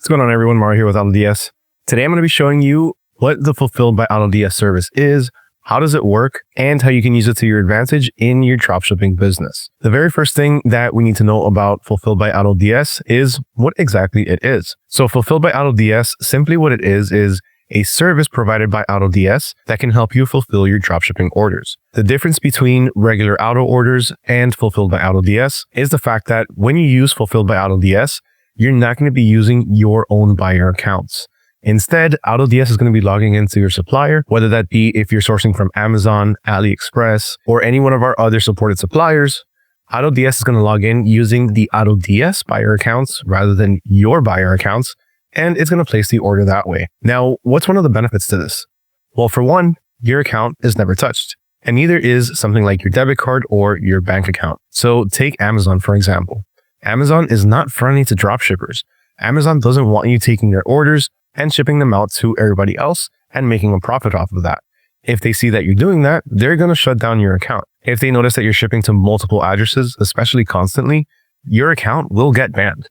What's going on, everyone? Mario here with AutoDS. Today I'm going to be showing you what the Fulfilled by AutoDS service is, how does it work, and how you can use it to your advantage in your dropshipping business. The very first thing that we need to know about Fulfilled by AutoDS is what exactly it is. So Fulfilled by AutoDS, simply what it is a service provided by AutoDS that can help you fulfill your dropshipping orders. The difference between regular auto orders and Fulfilled by AutoDS is the fact that when you use Fulfilled by AutoDS, you're not going to be using your own buyer accounts. Instead, AutoDS is going to be logging into your supplier, whether that be if you're sourcing from Amazon, AliExpress, or any one of our other supported suppliers. AutoDS is going to log in using the AutoDS buyer accounts rather than your buyer accounts, and it's going to place the order that way. Now, what's one of the benefits to this? Well, for one, your account is never touched, and neither is something like your debit card or your bank account. So take Amazon, for example. Amazon is not friendly to dropshippers. Amazon doesn't want you taking their orders and shipping them out to everybody else and making a profit off of that. If they see that you're doing that, they're going to shut down your account. If they notice that you're shipping to multiple addresses, especially constantly, your account will get banned.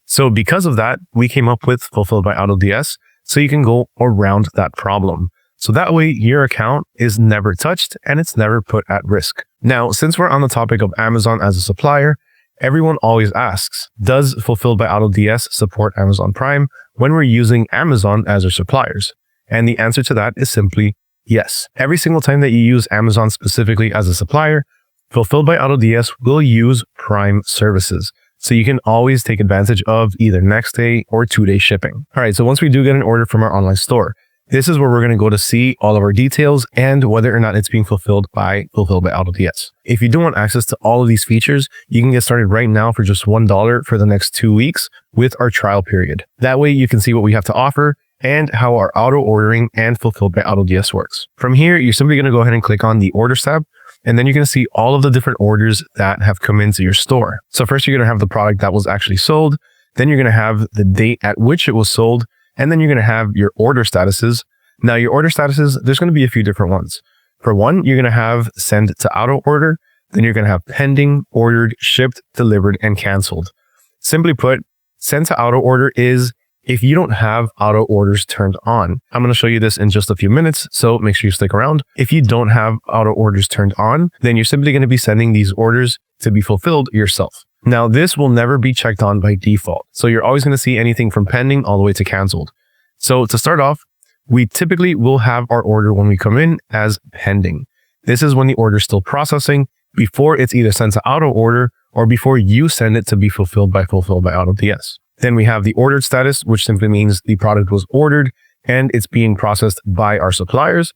So because of that, we came up with Fulfilled by AutoDS so you can go around that problem. So that way your account is never touched and it's never put at risk. Now, since we're on the topic of Amazon as a supplier, everyone always asks, does Fulfilled by AutoDS support Amazon Prime when we're using Amazon as our suppliers? And the answer to that is simply yes. Every single time that you use Amazon specifically as a supplier, Fulfilled by AutoDS will use Prime services. So you can always take advantage of either next day or 2-day shipping. All right, so once we do get an order from our online store, this is where we're going to go to see all of our details and whether or not it's being fulfilled by AutoDS. If you do want access to all of these features, you can get started right now for just $1 for the next 2 weeks with our trial period. That way you can see what we have to offer and how our auto ordering and Fulfilled by AutoDS works. From here, you're simply going to go ahead and click on the Orders tab, and then you're going to see all of the different orders that have come into your store. So first you're going to have the product that was actually sold, then you're going to have the date at which it was sold, and then you're going to have your order statuses. Now, your order statuses, there's going to be a few different ones. For one, you're going to have send to auto order. Then you're going to have pending, ordered, shipped, delivered, and canceled. Simply put, send to auto order is if you don't have auto orders turned on. I'm going to show you this in just a few minutes, so make sure you stick around. If you don't have auto orders turned on, then you're simply going to be sending these orders to be fulfilled yourself. Now, this will never be checked on by default. So you're always going to see anything from pending all the way to canceled. So to start off, we typically will have our order when we come in as pending. This is when the order is still processing before it's either sent to auto order or before you send it to be fulfilled by AutoDS. Then we have the ordered status, which simply means the product was ordered and it's being processed by our suppliers.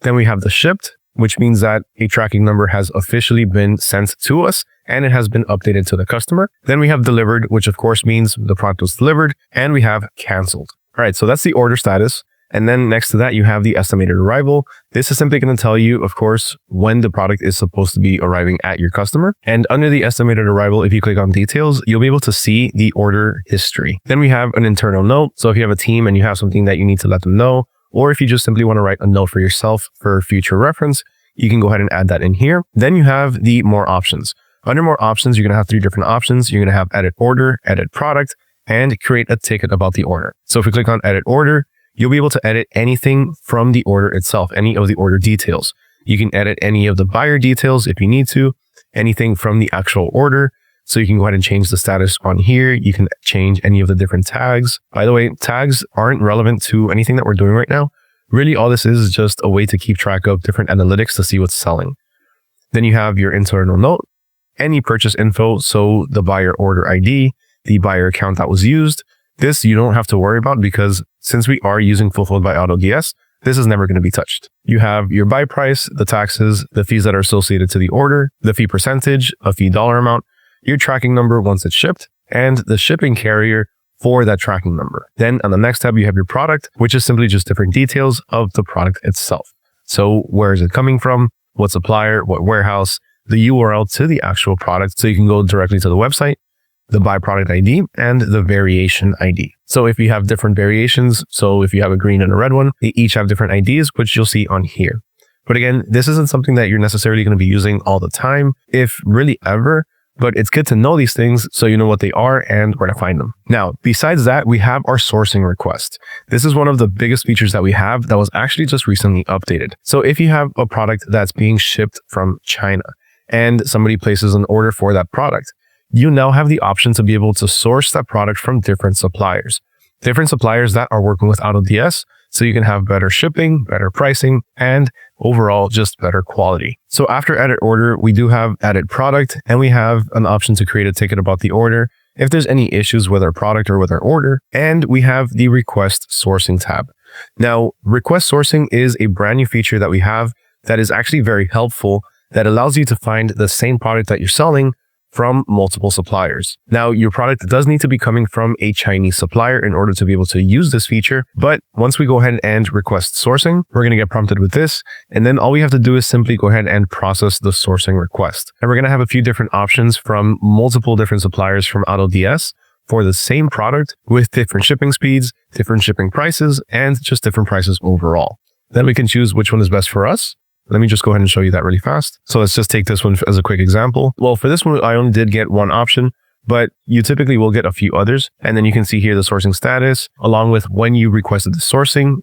Then we have the shipped, which means that a tracking number has officially been sent to us and it has been updated to the customer. Then we have delivered, which of course means the product was delivered, and we have canceled. All right, so that's the order status. And then next to that, you have the estimated arrival. This is simply going to tell you, of course, when the product is supposed to be arriving at your customer. And under the estimated arrival, if you click on details, you'll be able to see the order history. Then we have an internal note. So if you have a team and you have something that you need to let them know, or if you just simply want to write a note for yourself for future reference, you can go ahead and add that in here. Then you have the more options. Under more options, you're going to have 3 different options. You're going to have edit order, edit product, and create a ticket about the order. So if we click on edit order, you'll be able to edit anything from the order itself, any of the order details. You can edit any of the buyer details if you need to, anything from the actual order. So you can go ahead and change the status on here. You can change any of the different tags. By the way, tags aren't relevant to anything that we're doing right now. Really, all this is just a way to keep track of different analytics to see what's selling. Then you have your internal note, any purchase info, so the buyer order ID, the buyer account that was used. This you don't have to worry about because since we are using Fulfilled by AutoDS, this is never going to be touched. You have your buy price, the taxes, the fees that are associated to the order, the fee percentage, a fee dollar amount, your tracking number once it's shipped, and the shipping carrier for that tracking number. Then on the next tab, you have your product, which is simply just different details of the product itself. So where is it coming from? What supplier? What warehouse? The URL to the actual product. So you can go directly to the website, the buy product ID, and the variation ID. So if you have different variations, so if you have a green and a red one, they each have different IDs, which you'll see on here. But again, this isn't something that you're necessarily going to be using all the time. If really ever, but it's good to know these things so you know what they are and where to find them. Now, besides that, we have our sourcing request. This is one of the biggest features that we have that was actually just recently updated. So if you have a product that's being shipped from China and somebody places an order for that product, you now have the option to be able to source that product from different suppliers that are working with AutoDS, so you can have better shipping, better pricing, and overall just better quality. So after edit order, we do have edit product, and we have an option to create a ticket about the order if there's any issues with our product or with our order, and we have the request sourcing tab. Now, request sourcing is a brand new feature that we have that is actually very helpful, that allows you to find the same product that you're selling from multiple suppliers. Now, your product does need to be coming from a Chinese supplier in order to be able to use this feature. But once we go ahead and request sourcing, we're going to get prompted with this. And then all we have to do is simply go ahead and process the sourcing request. And we're going to have a few different options from multiple different suppliers from AutoDS for the same product with different shipping speeds, different shipping prices, and just different prices overall. Then we can choose which one is best for us. Let me just go ahead and show you that really fast. So let's just take this one as a quick example. Well, for this one, I only did get one option, but you typically will get a few others. And then you can see here the sourcing status, along with when you requested the sourcing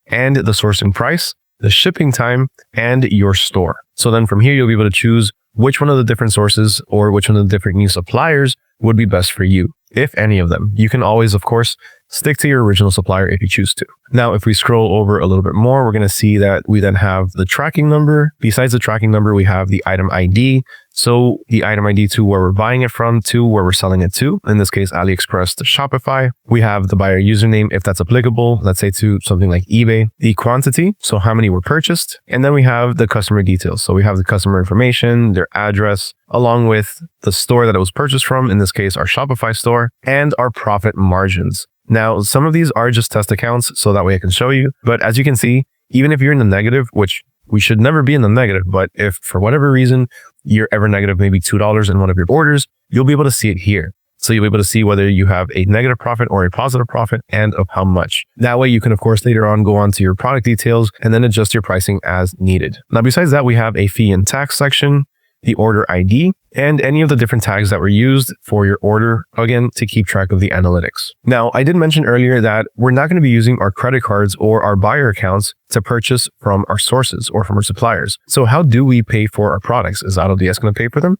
and the sourcing price, the shipping time, and your store. So then from here, you'll be able to choose which one of the different sources or which one of the different new suppliers would be best for you, if any of them. You can always, of course, stick to your original supplier if you choose to. Now, if we scroll over a little bit more, we're going to see that we then have the tracking number. Besides the tracking number, we have the item ID. So the item ID to where we're buying it from to where we're selling it to. In this case, AliExpress to Shopify. We have the buyer username, if that's applicable, let's say to something like eBay. The quantity, so how many were purchased. And then we have the customer details. So we have the customer information, their address, along with the store that it was purchased from, in this case, our Shopify store, and our profit margins. Now, some of these are just test accounts, so that way I can show you. But as you can see, even if you're in the negative, which we should never be in the negative, but if for whatever reason you're ever negative maybe $2 in one of your orders, you'll be able to see it here. So you'll be able to see whether you have a negative profit or a positive profit and of how much. That way you can, of course, later on go on to your product details and then adjust your pricing as needed. Now, besides that, we have a fee and tax section, the order ID, and any of the different tags that were used for your order, again, to keep track of the analytics. Now, I did mention earlier that we're not going to be using our credit cards or our buyer accounts to purchase from our sources or from our suppliers. So how do we pay for our products? Is AutoDS going to pay for them?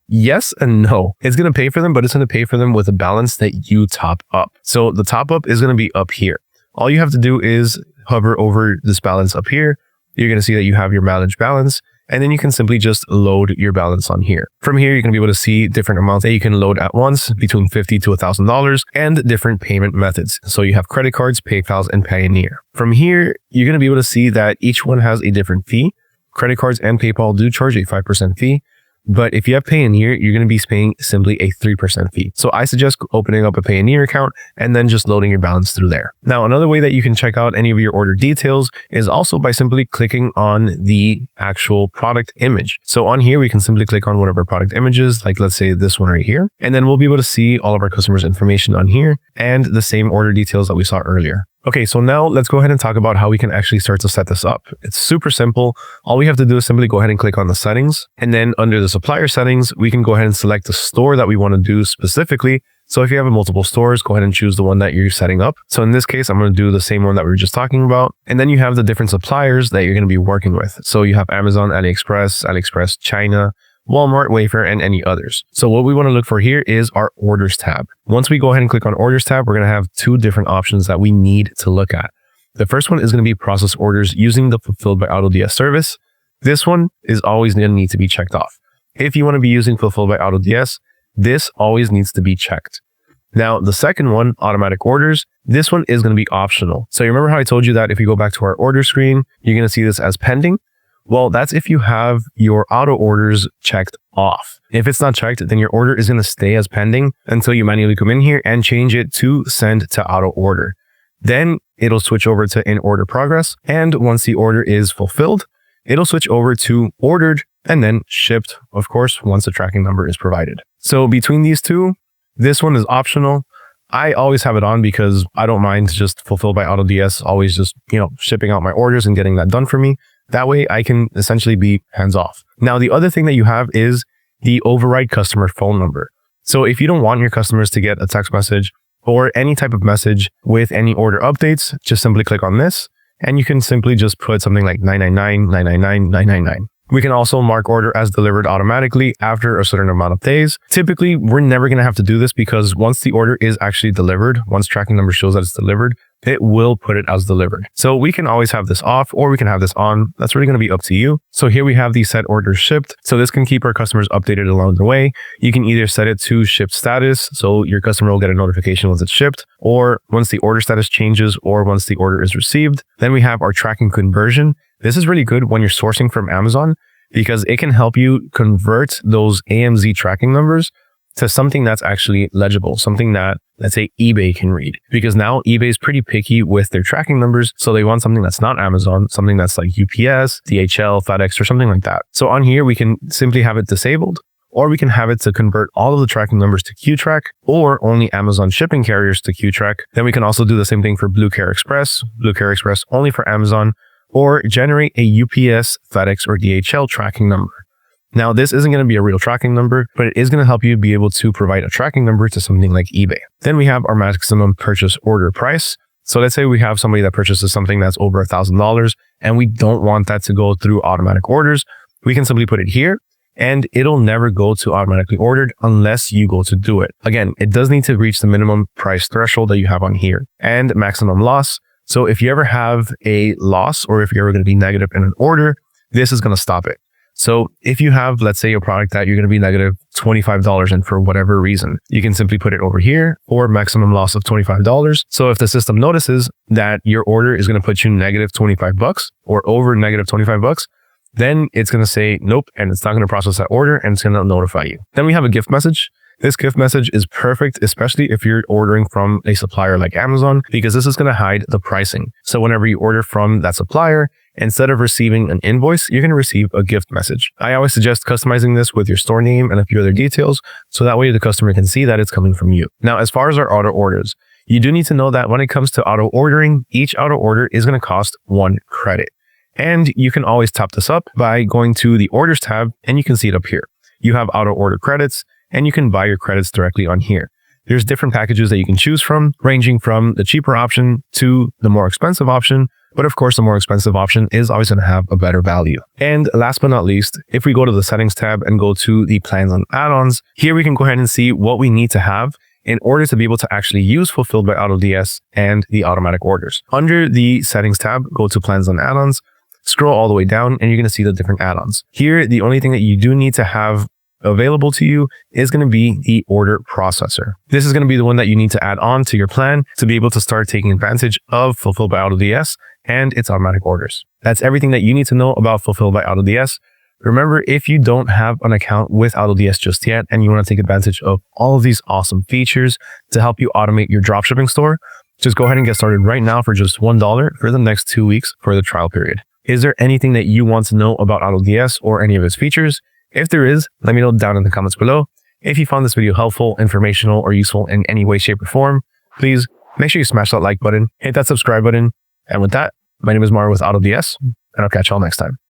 Yes and no. It's going to pay for them, but it's going to pay for them with a balance that you top up. So the top up is going to be up here. All you have to do is hover over this balance up here. You're going to see that you have your managed balance. And then you can simply just load your balance on here. From here, you're going to be able to see different amounts that you can load at once, between $50 to $1,000, and different payment methods. So you have credit cards, PayPal, and Payoneer. From here, you're going to be able to see that each one has a different fee. Credit cards and PayPal do charge a 5% fee. But if you have Payoneer, you're going to be paying simply a 3% fee. So I suggest opening up a Payoneer account and then just loading your balance through there. Now, another way that you can check out any of your order details is also by simply clicking on the actual product image. So on here, we can simply click on one of our product images, like let's say this one right here, and then we'll be able to see all of our customers' information on here and the same order details that we saw earlier. Okay, so now let's go ahead and talk about how we can actually start to set this up. It's super simple. All we have to do is simply go ahead and click on the settings. And then under the supplier settings, we can go ahead and select the store that we want to do specifically. So if you have multiple stores, go ahead and choose the one that you're setting up. So in this case, I'm going to do the same one that we were just talking about. And then you have the different suppliers that you're going to be working with. So you have Amazon, AliExpress, China, Walmart, Wayfair, and any others. So what we want to look for here is our orders tab. Once we go ahead and click on orders tab, we're going to have two different options that we need to look at. The first one is going to be process orders using the fulfilled by AutoDS service. This one is always going to need to be checked off. If you want to be using fulfilled by AutoDS, this always needs to be checked. Now, the second one, automatic orders, this one is going to be optional. So you remember how I told you that if you go back to our order screen, you're going to see this as pending. Well, that's if you have your auto orders checked off. If it's not checked, then your order is going to stay as pending until you manually come in here and change it to send to auto order. Then it'll switch over to in order progress. And once the order is fulfilled, it'll switch over to ordered and then shipped, of course, once the tracking number is provided. So between these two, this one is optional. I always have it on because I don't mind just fulfilled by AutoDS, always just, shipping out my orders and getting that done for me. That way I can essentially be hands off. Now, the other thing that you have is the override customer phone number. So if you don't want your customers to get a text message or any type of message with any order updates, just simply click on this and you can simply just put something like 999, 999, 999. We can also mark order as delivered automatically after a certain amount of days. Typically, we're never going to have to do this because once the order is actually delivered, once tracking number shows that it's delivered, it will put it as delivered. So we can always have this off or we can have this on. That's really going to be up to you. So here we have the set orders shipped. So this can keep our customers updated along the way. You can either set it to shipped status. So your customer will get a notification once it's shipped, or once the order status changes, or once the order is received. Then we have our tracking conversion. This is really good when you're sourcing from Amazon because it can help you convert those AMZ tracking numbers to something that's actually legible, something that, let's say, eBay can read. Because now eBay is pretty picky with their tracking numbers, so they want something that's not Amazon, something that's like UPS, DHL, FedEx, or something like that. So on here, we can simply have it disabled, or we can have it to convert all of the tracking numbers to QTrack, or only Amazon shipping carriers to QTrack. Then we can also do the same thing for Blue Care Express only for Amazon, or generate a UPS, FedEx, or DHL tracking number. Now, this isn't going to be a real tracking number, but it is going to help you be able to provide a tracking number to something like eBay. Then we have our maximum purchase order price. So let's say we have somebody that purchases something that's over $1,000 and we don't want that to go through automatic orders. We can simply put it here and it'll never go to automatically ordered unless you go to do it. Again, it does need to reach the minimum price threshold that you have on here, and maximum loss. So if you ever have a loss or if you're ever going to be negative in an order, this is going to stop it. So if you have, let's say, a product that you're going to be negative $25 in for whatever reason, you can simply put it over here or maximum loss of $25. So if the system notices that your order is going to put you negative $25 or over negative $25, then it's going to say nope, and it's not going to process that order and it's going to notify you. Then we have a gift message. This gift message is perfect, especially if you're ordering from a supplier like Amazon, because this is going to hide the pricing. So whenever you order from that supplier, instead of receiving an invoice, you're going to receive a gift message. I always suggest customizing this with your store name and a few other details, so that way the customer can see that it's coming from you. Now, as far as our auto orders, you do need to know that when it comes to auto ordering, each auto order is going to cost 1 credit. And you can always top this up by going to the orders tab, and you can see it up here. You have auto order credits, and you can buy your credits directly on here. There's different packages that you can choose from, ranging from the cheaper option to the more expensive option. But of course, the more expensive option is always going to have a better value. And last but not least, if we go to the settings tab and go to the plans and add-ons, here we can go ahead and see what we need to have in order to be able to actually use Fulfilled by AutoDS and the automatic orders. Under the settings tab, go to plans and add-ons, scroll all the way down, and you're going to see the different add-ons. Here, the only thing that you do need to have available to you is going to be the order processor. This is going to be the one that you need to add on to your plan to be able to start taking advantage of Fulfilled by AutoDS and its automatic orders. That's everything that you need to know about Fulfilled by AutoDS. Remember, if you don't have an account with AutoDS just yet and you want to take advantage of all of these awesome features to help you automate your dropshipping store, just go ahead and get started right now for just $1 for the next 2 weeks for the trial period. Is there anything that you want to know about AutoDS or any of its features? If there is, let me know down in the comments below. If you found this video helpful, informational, or useful in any way, shape, or form, please make sure you smash that like button, hit that subscribe button. And with that, my name is Mario with AutoDS, and I'll catch y'all next time.